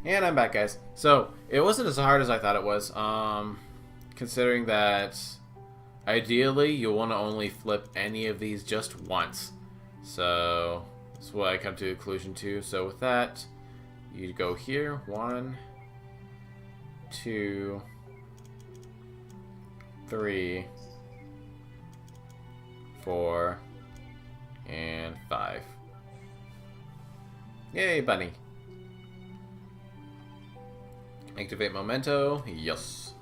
And I'm back, guys. So, it wasn't as hard as I thought it was. Considering that ideally you'll want to only flip any of these just once. So, that's what I come to a conclusion to. So with that, you go here. 1, 2, 3, 4, and 5. Yay, bunny. Activate memento. Yes.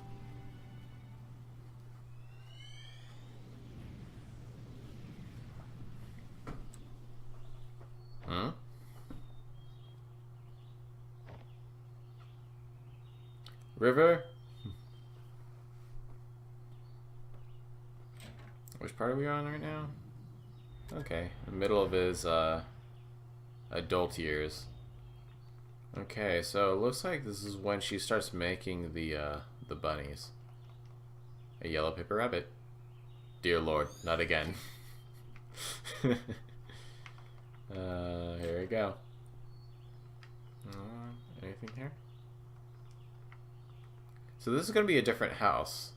Hmm? River? Which part are we on right now? Okay, the middle of his adult years. Okay, so it looks like this is when she starts making the bunnies. A yellow paper rabbit. Dear Lord, not again. Here we go. Anything here? So this is going to be a different house.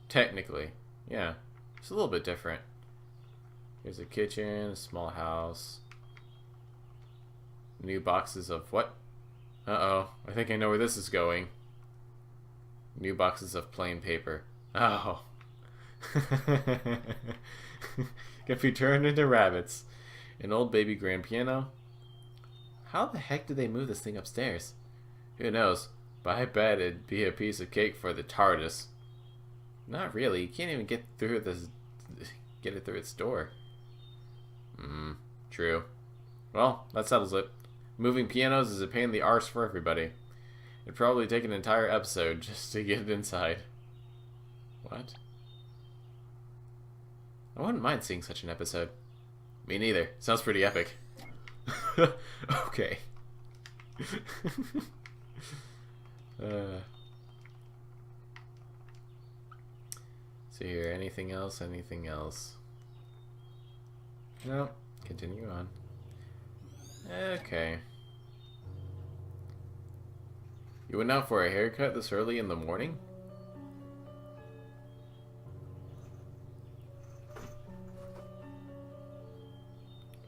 Technically. Yeah. It's a little bit different. Here's a kitchen, a small house. New boxes of what? Uh-oh. I think I know where this is going. New boxes of plain paper. Oh. Can be turned into rabbits. An old baby grand piano. How the heck did they move this thing upstairs? Who knows? But I bet it'd be a piece of cake for the TARDIS. Not really. You can't even get through this. Get it through its door. True. Well, that settles it. Moving pianos is a pain in the arse for everybody. It'd probably take an entire episode just to get it inside. What? I wouldn't mind seeing such an episode. Me neither. Sounds pretty epic. Okay. See here, anything else? Anything else? No. Continue on. Okay. You went out for a haircut this early in the morning?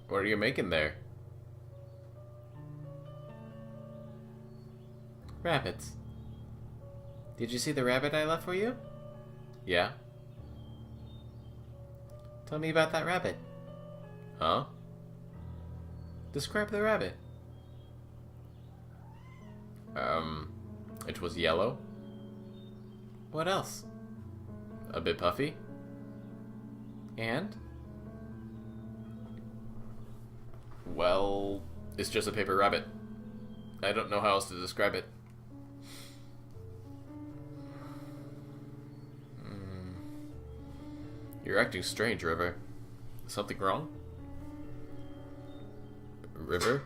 What are you making there? Rabbits. Did you see the rabbit I left for you? Yeah. Tell me about that rabbit. Huh? Describe the rabbit. It was yellow. What else? A bit puffy. And? Well, it's just a paper rabbit. I don't know how else to describe it. You're acting strange, River. Something wrong? River?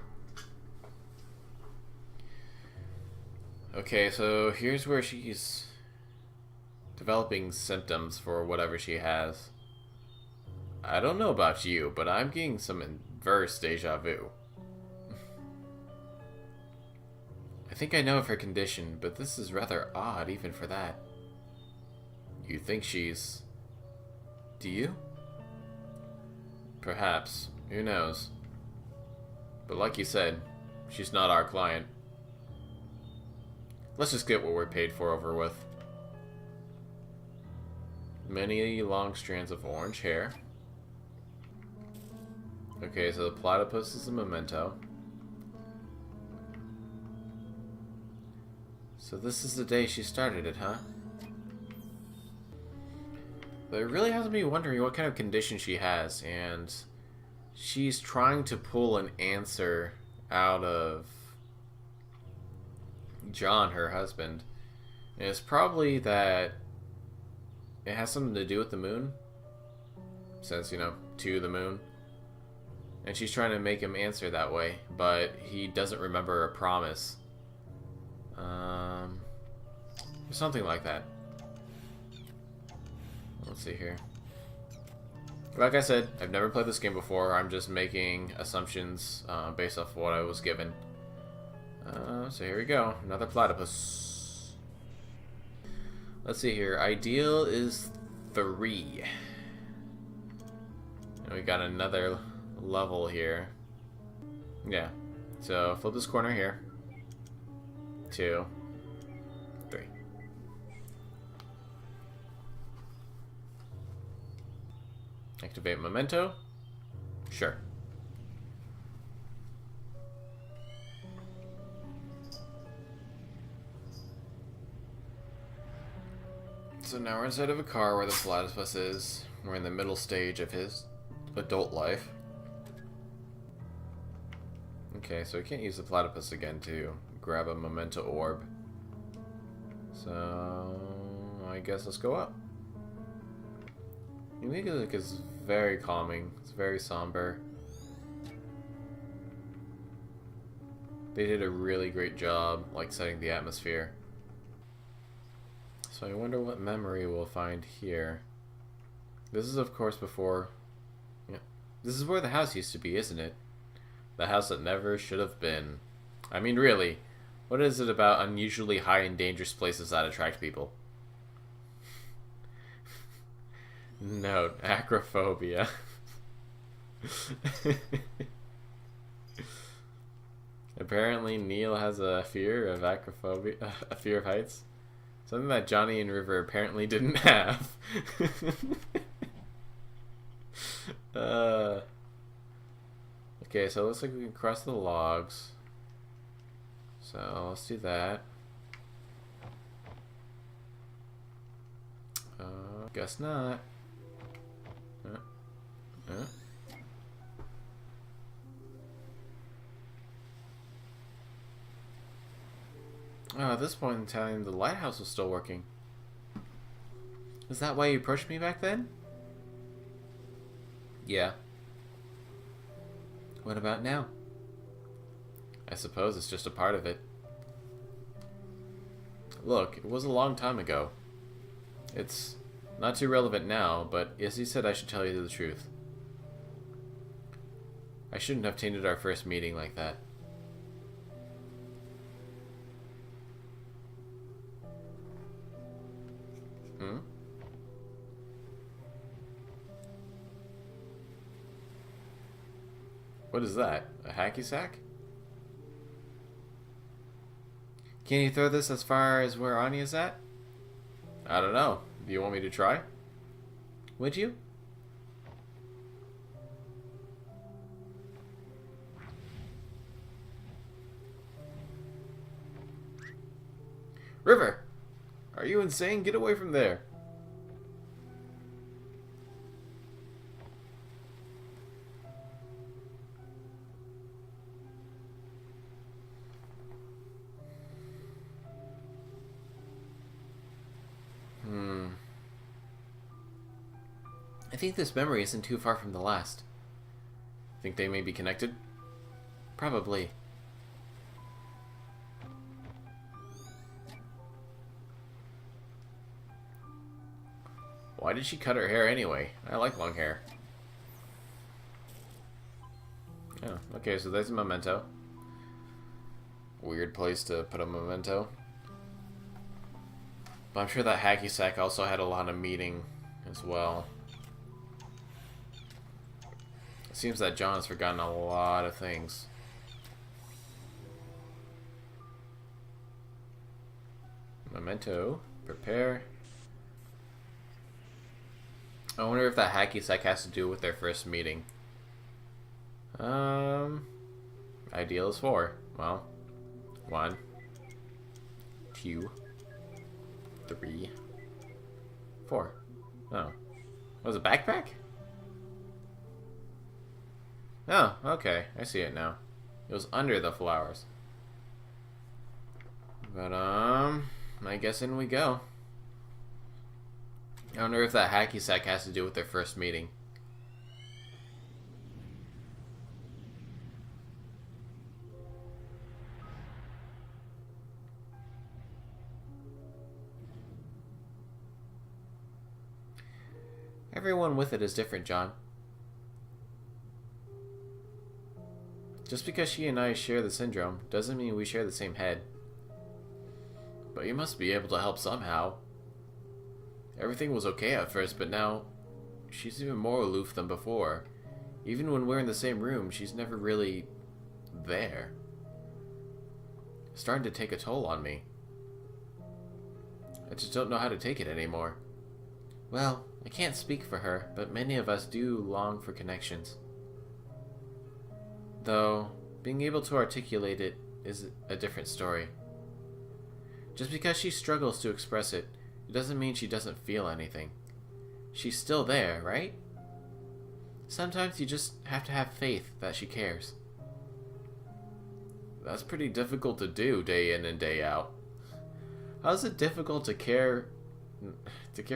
Okay, so here's where she's developing symptoms for whatever she has. I don't know about you, but I'm getting some inverse deja vu. I think I know of her condition, but this is rather odd even for that. You think she's... Do you? Perhaps. Who knows? But like you said, she's not our client. Let's just get what we're paid for over with. Many long strands of orange hair. Okay, so the platypus is a memento. So this is the day she started it, huh? But it really has me wondering what kind of condition she has, and she's trying to pull an answer out of John, her husband. And it's probably that it has something to do with the moon. Since, you know, to the moon. And she's trying to make him answer that way, but he doesn't remember a promise. Something like that. Let's see here. Like I said, I've never played this game before. I'm just making assumptions based off what I was given. So here we go. Another platypus. Let's see here. Ideal is 3. And we got another level here. Yeah. So flip this corner here. 2, 3. Activate memento? Sure. So now we're inside of a car where the platypus is. We're in the middle stage of his adult life. Okay, so we can't use the platypus again to grab a memento orb. So I guess let's go up. The music is very calming. It's very somber. They did a really great job, like, setting the atmosphere. So I wonder what memory we'll find here. This is, of course, before... Yeah. This is where the house used to be, isn't it? The house that never should have been. I mean, really, what is it about unusually high and dangerous places that attract people? Note, acrophobia. Apparently, Neil has a fear of acrophobia, a fear of heights. Something that Johnny and River apparently didn't have. Okay, so it looks like we can cross the logs. So let's do that. Guess not. Oh, at this point in time, the lighthouse was still working. Is that why you pushed me back then? Yeah. What about now? I suppose it's just a part of it. Look, it was a long time ago. It's not too relevant now, but as he said, I should tell you the truth. I shouldn't have tainted our first meeting like that. Hmm? What is that? A hacky sack? Can you throw this as far as where Anya's at? I don't know. Do you want me to try? Would you? River! Are you insane? Get away from there! I think this memory isn't too far from the last. Think they may be connected? Probably. Why did she cut her hair anyway? I like long hair. Oh, okay, so there's a memento. Weird place to put a memento. But I'm sure that hacky sack also had a lot of meaning as well. It seems that John has forgotten a lot of things. Memento. Prepare. I wonder if that hacky sack has to do with their first meeting. Ideal is 4. Well, 1, 2, 3, 4. Oh. Was it a backpack? Oh, okay. I see it now. It was under the flowers. But, I guess in we go. I wonder if that hacky sack has to do with their first meeting. Everyone with it is different, John. Just because she and I share the syndrome doesn't mean we share the same head. But you must be able to help somehow. Everything was okay at first, but now she's even more aloof than before. Even when we're in the same room, she's never really there. It's starting to take a toll on me. I just don't know how to take it anymore. Well, I can't speak for her, but many of us do long for connections. Though, being able to articulate it is a different story. Just because she struggles to express it, it doesn't mean she doesn't feel anything. She's still there, right? Sometimes you just have to have faith that she cares. That's pretty difficult to do day in and day out. How is it difficult to care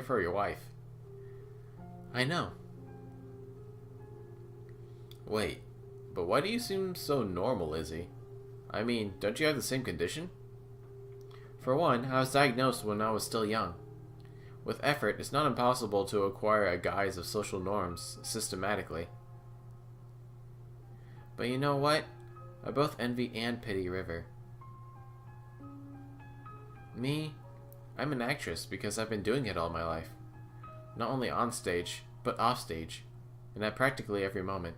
for your wife? I know. Wait, but why do you seem so normal, Izzy? I mean, don't you have the same condition? For one, I was diagnosed when I was still young. With effort, it's not impossible to acquire a guise of social norms systematically. But you know what? I both envy and pity River. Me, I'm an actress because I've been doing it all my life. Not only on stage, but off stage, and at practically every moment.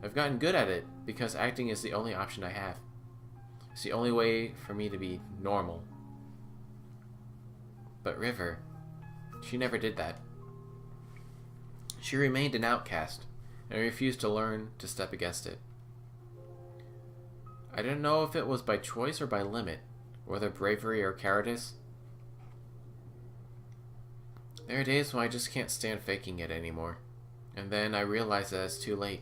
I've gotten good at it because acting is the only option I have. It's the only way for me to be normal. But River, she never did that. She remained an outcast, and refused to learn to step against it. I don't know if it was by choice or by limit, whether bravery or cowardice. There are days when I just can't stand faking it anymore, and then I realize that it's too late.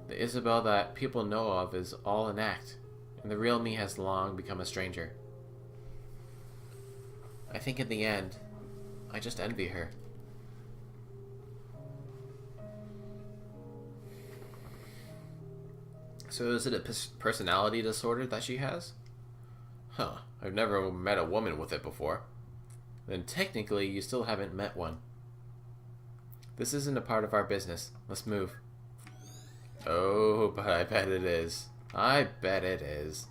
The Isabel that people know of is all an act, and the real me has long become a stranger. I think in the end, I just envy her. So is it a personality disorder that she has? Huh, I've never met a woman with it before. Then technically, you still haven't met one. This isn't a part of our business. Let's move. Oh, but I bet it is. I bet it is.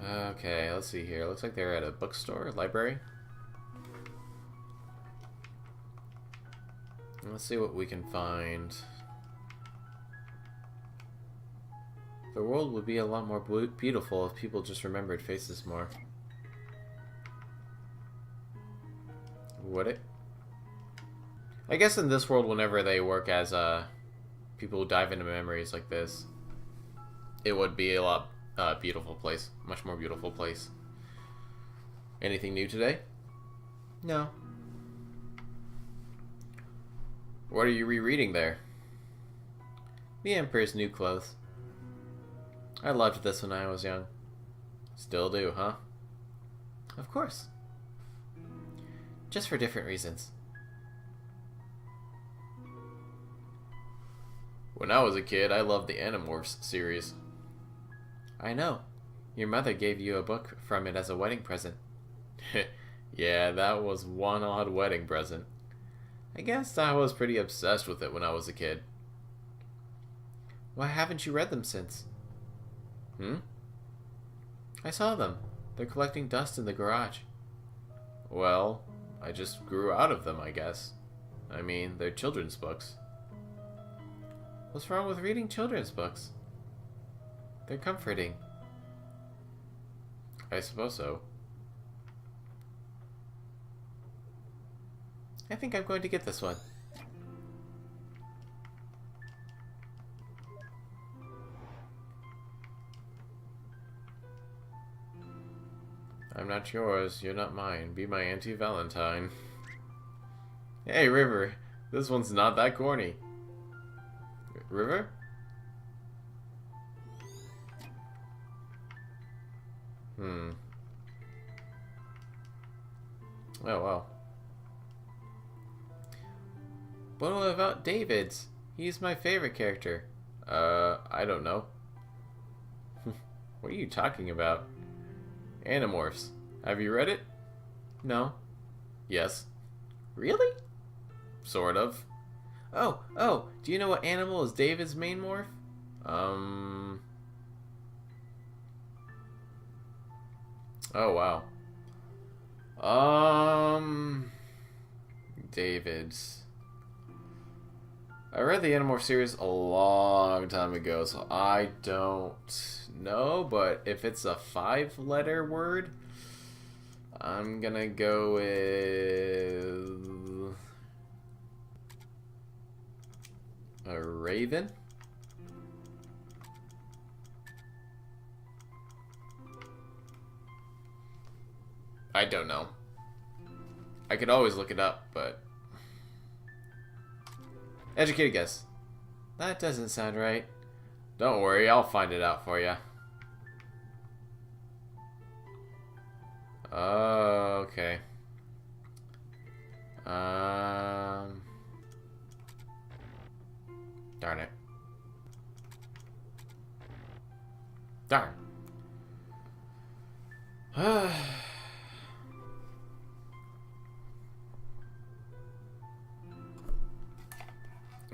Okay, let's see here. Looks like they're at a bookstore, library. Let's see what we can find. The world would be a lot more beautiful if people just remembered faces more. Would it? I guess in this world, whenever they work as people who dive into memories like this, it would be a lot beautiful place. Much more beautiful place. Anything new today? No. What are you rereading there? The Emperor's New Clothes. I loved this when I was young. Still do, huh? Of course. Just for different reasons. When I was a kid, I loved the Animorphs series. I know. Your mother gave you a book from it as a wedding present. Yeah, that was one odd wedding present. I guess I was pretty obsessed with it when I was a kid. Why haven't you read them since? I saw them. They're collecting dust in the garage. Well, I just grew out of them, I guess. I mean, they're children's books. What's wrong with reading children's books? They're comforting. I suppose so. I think I'm going to get this one. I'm not yours, you're not mine. Be my Auntie Valentine. Hey, River. This one's not that corny. River? Oh, well. What about David's? He's my favorite character. I don't know. What are you talking about? Animorphs. Have you read it? No. Yes. Really? Sort of. Oh, do you know what animal is David's main morph? Oh, wow. David's. I read the Animorph series a long time ago, so I don't know, but if it's a 5-letter word, I'm gonna go with a raven. I don't know. I could always look it up, but... Educated guess. That doesn't sound right. Don't worry, I'll find it out for you. Oh, okay. Darn it. Darn.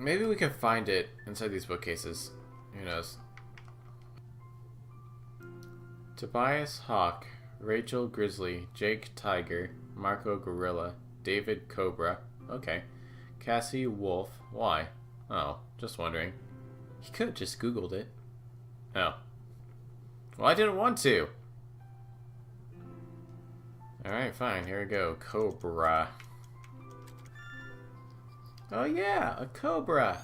Maybe we can find it inside these bookcases. Who knows? Tobias Hawk, Rachel Grizzly, Jake Tiger, Marco Gorilla, David Cobra. Okay. Cassie Wolf. Why? Oh, just wondering. He could have just Googled it. Oh. Well, I didn't want to. Alright, fine. Here we go. Cobra. Oh yeah, a cobra!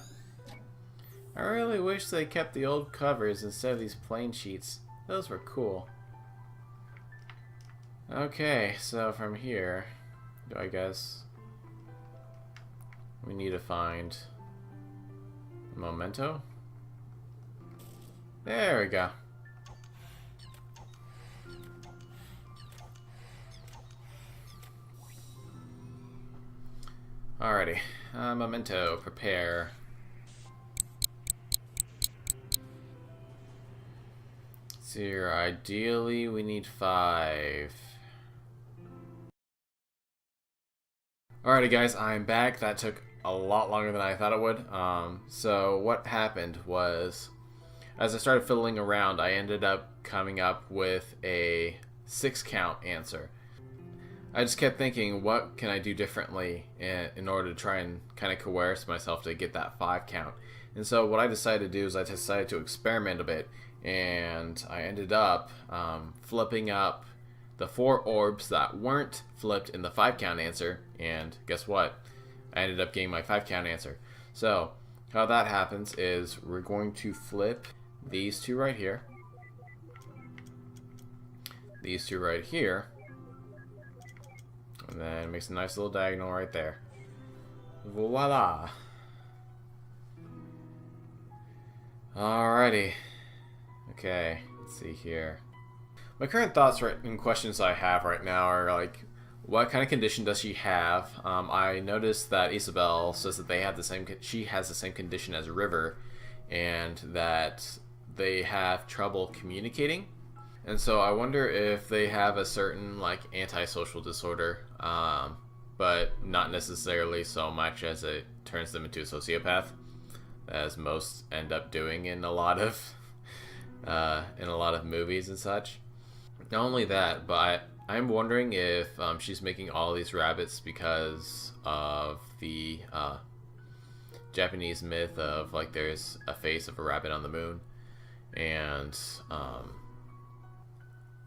I really wish they kept the old covers instead of these plain sheets. Those were cool. Okay, so from here, I guess we need to find a memento. There we go. Alrighty. Memento, prepare. So here, ideally we need 5. Alrighty guys, I'm back. That took a lot longer than I thought it would. So what happened was, as I started fiddling around, I ended up coming up with a 6-count answer. I just kept thinking, what can I do differently in order to try and kind of coerce myself to get that 5 count? And so what I decided to do is I decided to experiment a bit, and I ended up flipping up the 4 orbs that weren't flipped in the 5 count answer, and guess what? I ended up getting my 5 count answer. So how that happens is we're going to flip these 2 right here, these 2 right here, and then it makes a nice little diagonal right there. Voila! Alrighty. Okay, let's see here. My current thoughts and questions I have right now are like, what kind of condition does she have? I noticed that Isabel says that they have the same. She has the same condition as River, and that they have trouble communicating. And so I wonder if they have a certain like antisocial disorder, but not necessarily so much as it turns them into a sociopath, as most end up doing in a lot of movies and such. Not only that, but I'm wondering if she's making all these rabbits because of the Japanese myth of like there's a face of a rabbit on the moon, and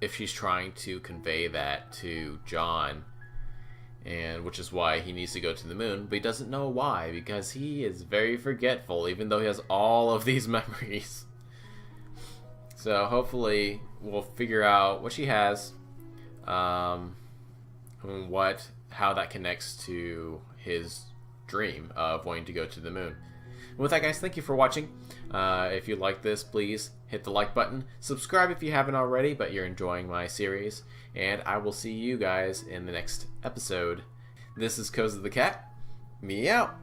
if she's trying to convey that to John, and which is why he needs to go to the moon, but he doesn't know why, because he is very forgetful, even though he has all of these memories. So hopefully we'll figure out what she has, how that connects to his dream of wanting to go to the moon. With that, guys, thank you for watching. If you like this, please hit the like button. Subscribe if you haven't already, but you're enjoying my series. And I will see you guys in the next episode. This is Koza the Cat. Me out.